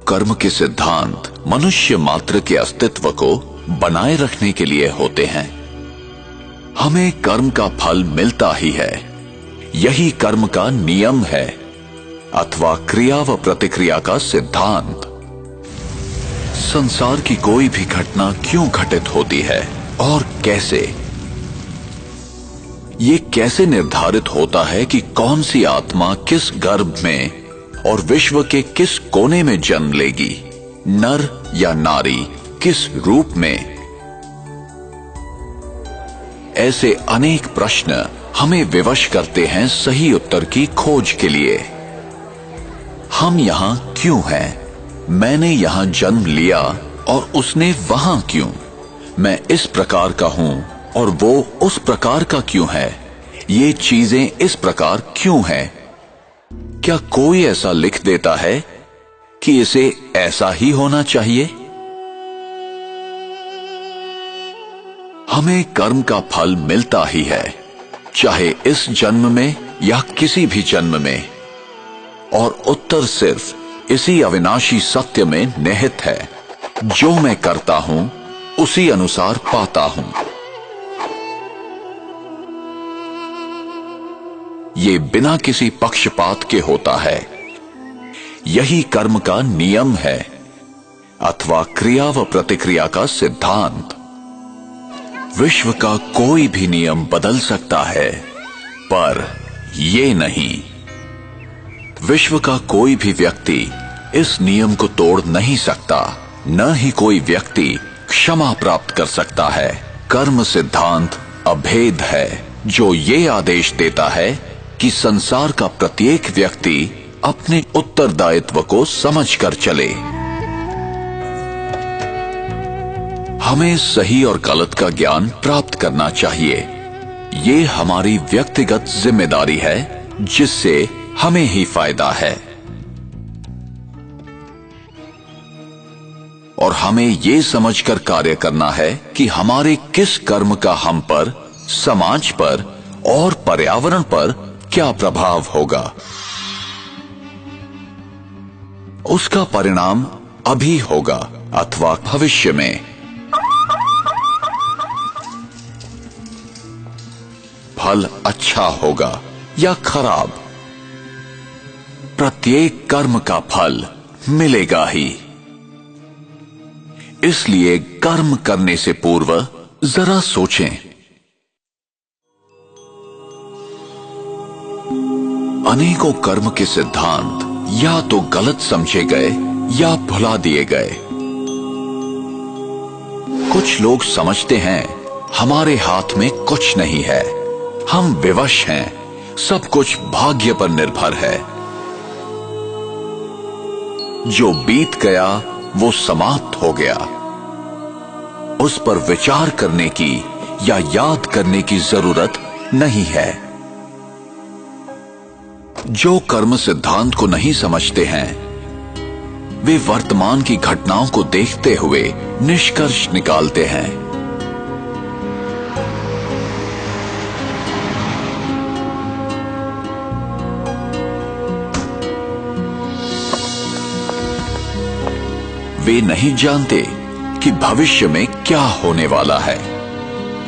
कर्म के सिद्धांत मनुष्य मात्र के अस्तित्व को बनाए रखने के लिए होते हैं। हमें कर्म का फल मिलता ही है, यही कर्म का नियम है अथवा क्रिया व प्रतिक्रिया का सिद्धांत। संसार की कोई भी घटना क्यों घटित होती है और कैसे, ये कैसे निर्धारित होता है कि कौन सी आत्मा किस गर्भ में और विश्व के किस कोने में जन्म लेगी, नर या नारी, किस रूप में। ऐसे अनेक प्रश्न हमें विवश करते हैं सही उत्तर की खोज के लिए। हम यहां क्यों हैं? मैंने यहां जन्म लिया और उसने वहां क्यों? मैं इस प्रकार का हूं और वो उस प्रकार का क्यों है? ये चीजें इस प्रकार क्यों हैं? क्या कोई ऐसा लिख देता है कि इसे ऐसा ही होना चाहिए? हमें कर्म का फल मिलता ही है, चाहे इस जन्म में या किसी भी जन्म में, और उत्तर सिर्फ इसी अविनाशी सत्य में निहित है, जो मैं करता हूं उसी अनुसार पाता हूं। ये बिना किसी पक्षपात के होता है, यही कर्म का नियम है अथवा क्रिया व प्रतिक्रिया का सिद्धांत। विश्व का कोई भी नियम बदल सकता है, पर ये नहीं। विश्व का कोई भी व्यक्ति इस नियम को तोड़ नहीं सकता, न ही कोई व्यक्ति क्षमा प्राप्त कर सकता है। कर्म सिद्धांत अभेद है, जो ये आदेश देता है कि संसार का प्रत्येक व्यक्ति अपने उत्तरदायित्व को समझकर चले। हमें सही और गलत का ज्ञान प्राप्त करना चाहिए। ये हमारी व्यक्तिगत जिम्मेदारी है, जिससे हमें ही फायदा है। और हमें ये समझकर कार्य करना है कि हमारे किस कर्म का हम पर, समाज पर और पर्यावरण पर क्या प्रभाव होगा। उसका परिणाम अभी होगा अथवा भविष्य में। फल अच्छा होगा या खराब, प्रत्येक कर्म का फल मिलेगा ही। इसलिए कर्म करने से पूर्व जरा सोचें। अनेकों कर्म के सिद्धांत या तो गलत समझे गए या भुला दिए गए। कुछ लोग समझते हैं हमारे हाथ में कुछ नहीं है, हम विवश हैं, सब कुछ भाग्य पर निर्भर है। जो बीत गया वो समाप्त हो गया, उस पर विचार करने की या याद करने की जरूरत नहीं है। जो कर्म सिद्धांत को नहीं समझते हैं, वे वर्तमान की घटनाओं को देखते हुए निष्कर्ष निकालते हैं। वे नहीं जानते कि भविष्य में क्या होने वाला है।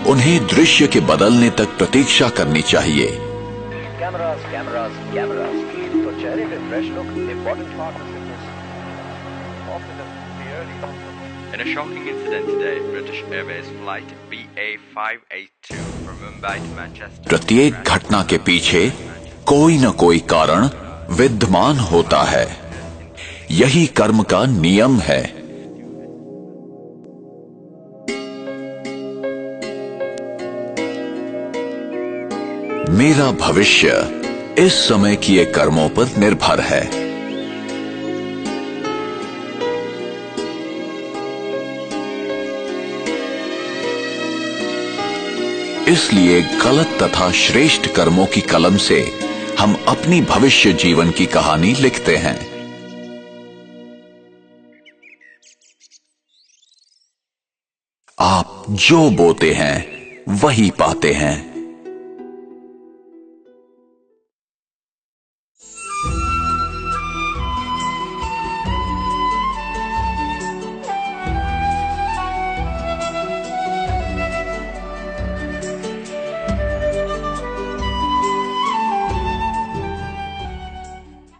उन्हें दृश्य के बदलने तक प्रतीक्षा करनी चाहिए। तो चेहरे पे fresh look important part of fitness. In a shocking incident today, British Airways flight BA582 from Mumbai to Manchester. प्रत्येक घटना के पीछे कोई न कोई कारण विद्यमान होता है, यही कर्म का नियम है। मेरा भविष्य इस समय किए कर्मों पर निर्भर है। इसलिए गलत तथा श्रेष्ठ कर्मों की कलम से हम अपनी भविष्य जीवन की कहानी लिखते हैं। आप जो बोते हैं वही पाते हैं।